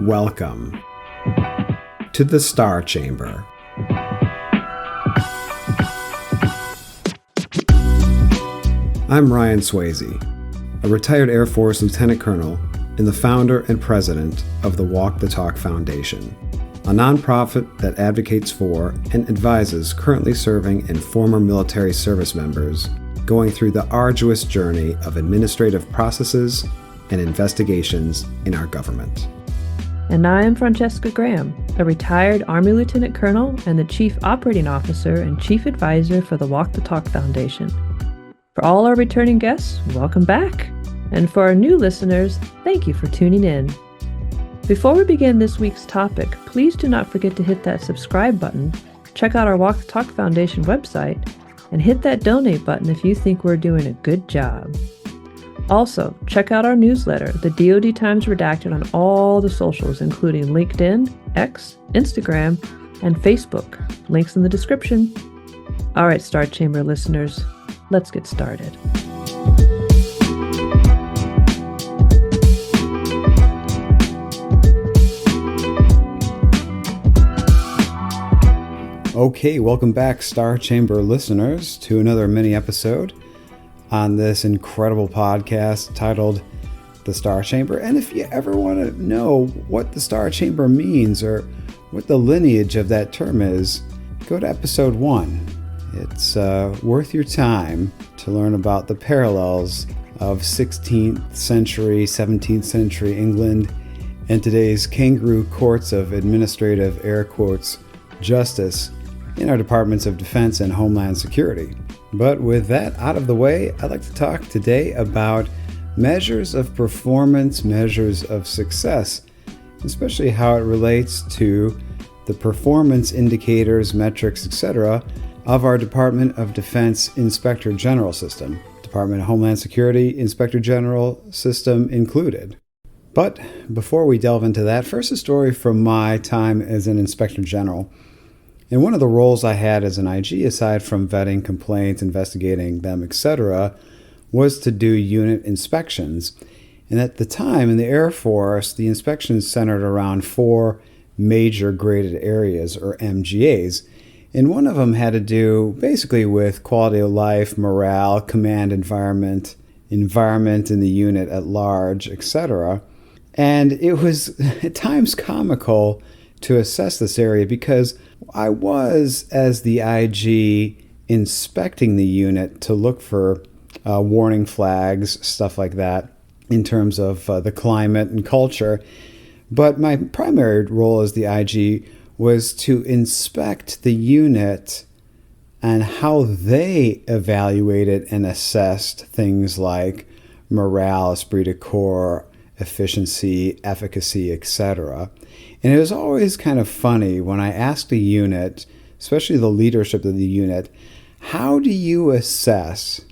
welcome to the Star Chamber. I'm Ryan Swayze, a retired Air Force Lieutenant Colonel and the founder and president of the Walk the Talk Foundation, a nonprofit that advocates for and advises currently serving and former military service members going through the arduous journey of administrative processes and investigations in our government. And I am Francescagraham, a retired Army Lieutenant Colonel and the Chief Operating Officer and Chief Advisor for the Walk the Talk Foundation. For all our returning guests, welcome back. And for our new listeners, thank you for tuning in. Before we begin this week's topic, please do not forget to hit that subscribe button, check out our Walk the Talk Foundation website, and hit that donate button if you think we're doing a good job. Also, check out our newsletter, the DoD Times Redacted, on all the socials, including LinkedIn, X, Instagram, and Facebook. Links in the description. All right, Star Chamber listeners, let's get started. Okay, welcome back, Star Chamber listeners, to another mini episode on this incredible podcast titled The Star Chamber. And if you ever want to know what the Star Chamber means or what the lineage of that term is, go to episode 1. It's worth your time to learn about the parallels of 16th century, 17th century England and today's kangaroo courts of administrative, air quotes, justice in our Departments of Defense and Homeland Security. But with that out of the way, I'd like to talk today about measures of performance, measures of success, especially how it relates to the performance indicators, metrics, etc. of our Department of Defense Inspector General system, Department of Homeland Security Inspector General system included. But before we delve into that, first a story from my time as an Inspector General. And one of the roles I had as an IG, aside from vetting complaints, investigating them, etc., was to do unit inspections. And at the time in the Air Force, the inspections centered around 4 major graded areas, or MGAs. And one of them had to do basically with quality of life, morale, command environment in the unit at large, etc. And it was at times comical to assess this area because I was, as the IG, inspecting the unit to look for warning flags, stuff like that, in terms of the climate and culture. But my primary role as the IG was to inspect the unit and how they evaluated and assessed things like morale, esprit de corps, efficiency, efficacy, etc. And it was always kind of funny when I asked a unit, especially the leadership of the unit, how do you assess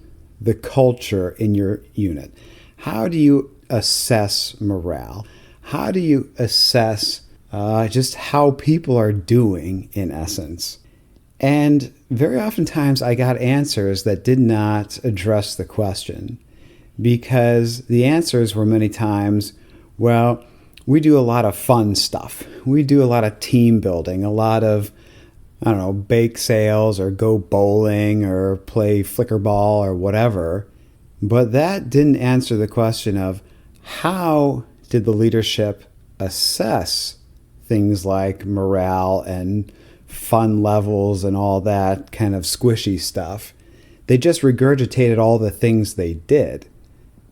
the culture in your unit? How do you assess morale? How do you assess just how people are doing, in essence? And very oftentimes I got answers that did not address the question, because the answers were many times, well, we do a lot of fun stuff. We do a lot of team building, a lot of, bake sales or go bowling or play flicker ball or whatever. But that didn't answer the question of how did the leadership assess things like morale and fun levels and all that kind of squishy stuff. They just regurgitated all the things they did.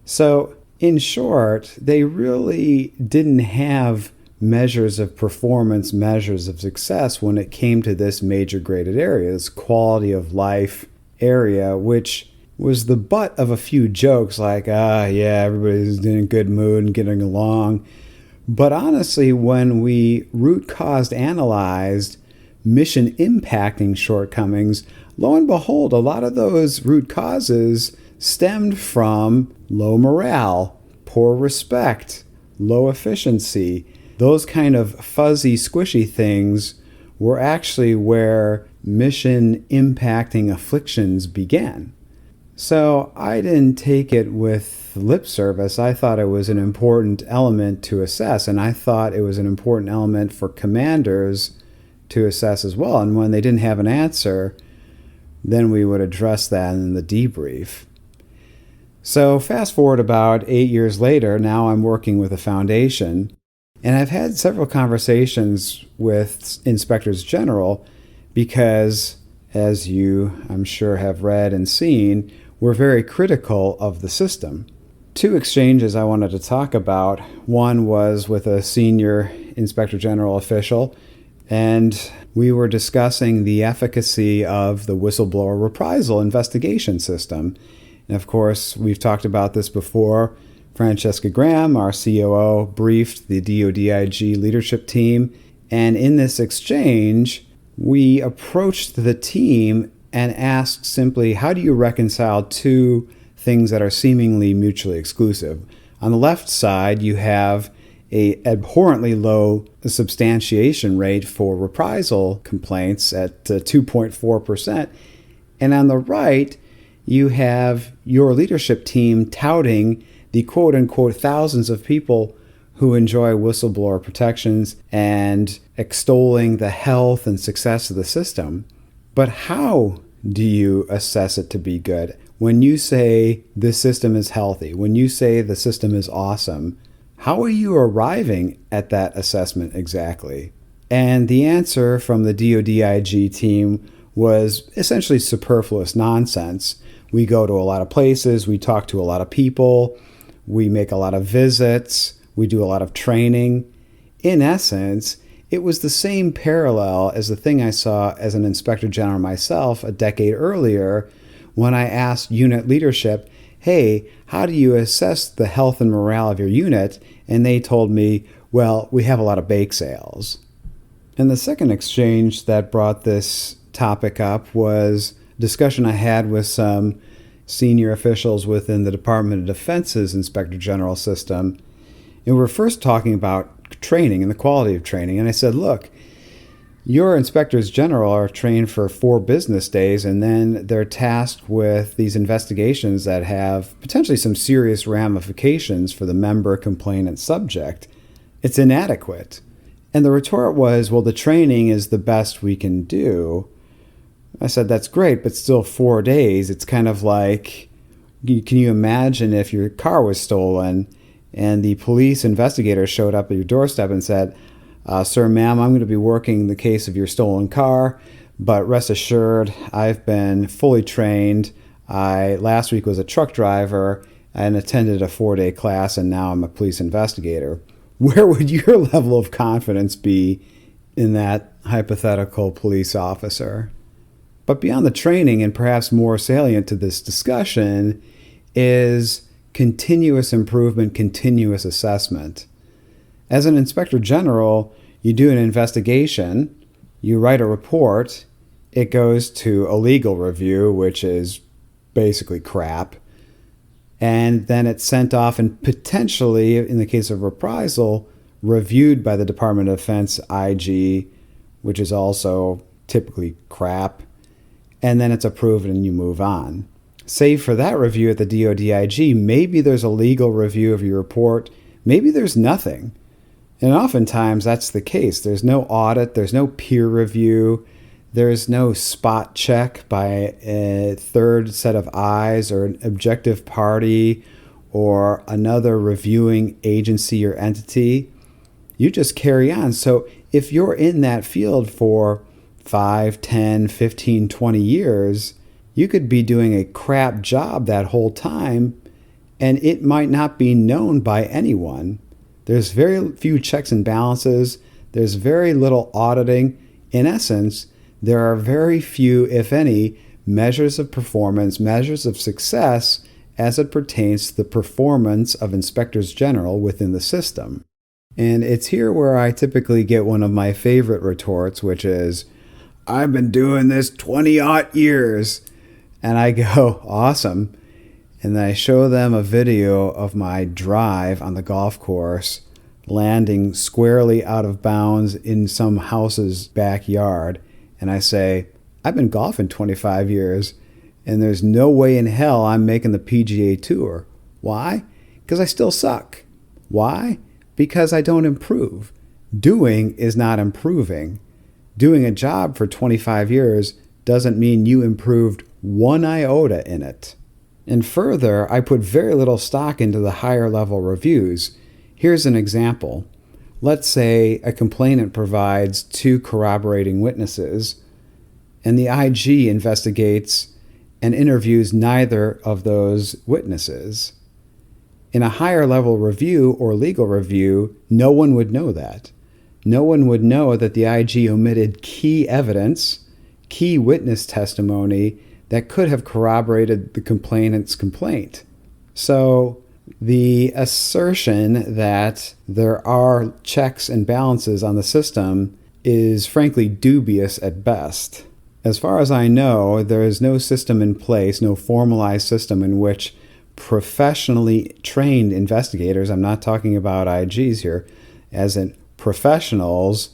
So, in short, they really didn't have measures of performance, measures of success when it came to this major graded area, this quality of life area, which was the butt of a few jokes like, everybody's in a good mood and getting along. But honestly, when we root cause analyzed mission impacting shortcomings, lo and behold, a lot of those root causes stemmed from low morale, poor respect, low efficiency. Those kind of fuzzy, squishy things were actually where mission impacting afflictions began. So I didn't take it with lip service. I thought it was an important element to assess, and I thought it was an important element for commanders to assess as well. And when they didn't have an answer, then we would address that in the debrief. So fast forward about 8 years later, now I'm working with a foundation, and I've had several conversations with inspectors general because, as you, I'm sure, have read and seen, we're very critical of the system. 2 exchanges I wanted to talk about. One was with a senior inspector general official, and we were discussing the efficacy of the whistleblower reprisal investigation system. And of course, we've talked about this before. Francescagraham, our COO, briefed the DODIG leadership team, and in this exchange, we approached the team and asked simply, how do you reconcile 2 things that are seemingly mutually exclusive? On the left side, you have an abhorrently low substantiation rate for reprisal complaints at 2.4%. And on the right, you have your leadership team touting the quote-unquote thousands of people who enjoy whistleblower protections and extolling the health and success of the system. But how do you assess it to be good? When you say this system is healthy, when you say the system is awesome, how are you arriving at that assessment exactly? And the answer from the DODIG team was essentially superfluous nonsense. We go to a lot of places, we talk to a lot of people, we make a lot of visits, we do a lot of training. In essence, it was the same parallel as the thing I saw as an inspector general myself a decade earlier when I asked unit leadership, hey, how do you assess the health and morale of your unit? And they told me, well, we have a lot of bake sales. And the second exchange that brought this topic up was a discussion I had with some senior officials within the Department of Defense's Inspector General system. And we were first talking about training and the quality of training. And I said, look, your inspectors general are trained for 4 business days, and then they're tasked with these investigations that have potentially some serious ramifications for the member, complainant, subject. It's inadequate. And the retort was, well, the training is the best we can do. I said, that's great, but still 4 days. It's kind of like, can you imagine if your car was stolen and the police investigator showed up at your doorstep and said, sir, ma'am, I'm going to be working the case of your stolen car, but rest assured, I've been fully trained. I last week was a truck driver and attended a 4-day class, and now I'm a police investigator. Where would your level of confidence be in that hypothetical police officer? But beyond the training, and perhaps more salient to this discussion, is continuous improvement, continuous assessment. As an inspector general, you do an investigation, you write a report, it goes to a legal review, which is basically crap, and then it's sent off and potentially, in the case of reprisal, reviewed by the Department of Defense IG, which is also typically crap, and then it's approved and you move on. Save for that review at the DODIG, maybe there's a legal review of your report, maybe there's nothing. And oftentimes that's the case. There's no audit, there's no peer review, there's no spot check by a third set of eyes or an objective party or another reviewing agency or entity. You just carry on. So if you're in that field for 5, 10, 15, 20 years, you could be doing a crap job that whole time, and it might not be known by anyone. There's very few checks and balances. There's very little auditing. In essence, there are very few, if any, measures of performance, measures of success as it pertains to the performance of inspectors general within the system. And it's here where I typically get one of my favorite retorts, which is, I've been doing this 20-odd years. And I go, awesome. And then I show them a video of my drive on the golf course, landing squarely out of bounds in some house's backyard. And I say, I've been golfing 25 years. And there's no way in hell I'm making the PGA Tour. Why? Because I still suck. Why? Because I don't improve. Doing is not improving. Doing a job for 25 years doesn't mean you improved one iota in it. And further, I put very little stock into the higher level reviews. Here's an example. Let's say a complainant provides 2 corroborating witnesses, and the IG investigates and interviews neither of those witnesses. In a higher level review or legal review, no one would know that. No one would know that the IG omitted key evidence, key witness testimony that could have corroborated the complainant's complaint. So the assertion that there are checks and balances on the system is frankly dubious at best. As far as I know, there is no system in place, no formalized system in which professionally trained investigators, I'm not talking about IGs here, as in professionals,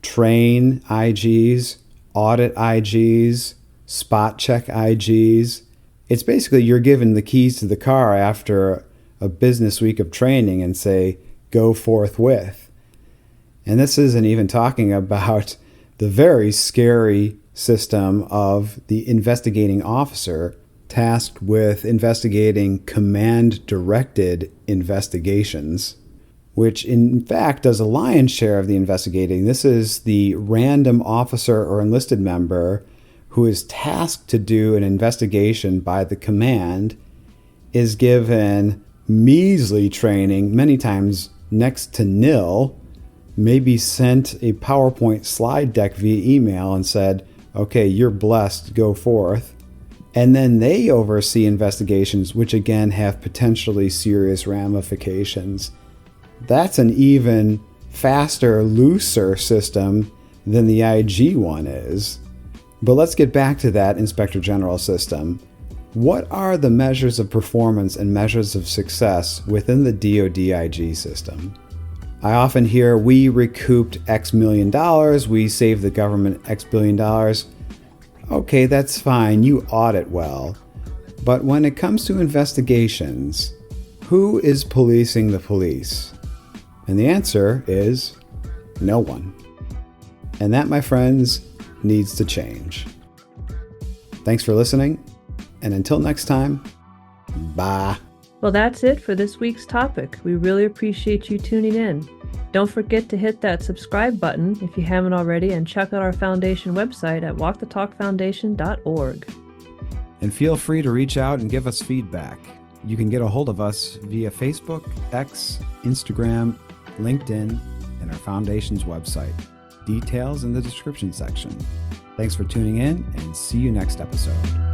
train IGs, audit IGs, spot check IGs. It's basically you're given the keys to the car after a business week of training and say, go forthwith. And this isn't even talking about the very scary system of the investigating officer tasked with investigating command-directed investigations, which in fact does a lion's share of the investigating. This is the random officer or enlisted member who is tasked to do an investigation by the command, is given measly training, many times next to nil, maybe sent a PowerPoint slide deck via email and said, okay, you're blessed, go forth. And then they oversee investigations, which again have potentially serious ramifications. That's an even faster, looser system than the IG one is. But let's get back to that Inspector General system. What are the measures of performance and measures of success within the DoD IG system? I often hear we recouped X million dollars, we saved the government X billion dollars. Okay, that's fine, you audit well. But when it comes to investigations, who is policing the police? And the answer is no one. And that, my friends, needs to change. Thanks for listening, and until next time, bye. Well, that's it for this week's topic. We really appreciate you tuning in. Don't forget to hit that subscribe button if you haven't already, and check out our foundation website at walkthetalkfoundation.org. And feel free to reach out and give us feedback. You can get a hold of us via Facebook, X, Instagram, LinkedIn, and our foundation's website. Details in the description section. Thanks for tuning in, and see you next episode.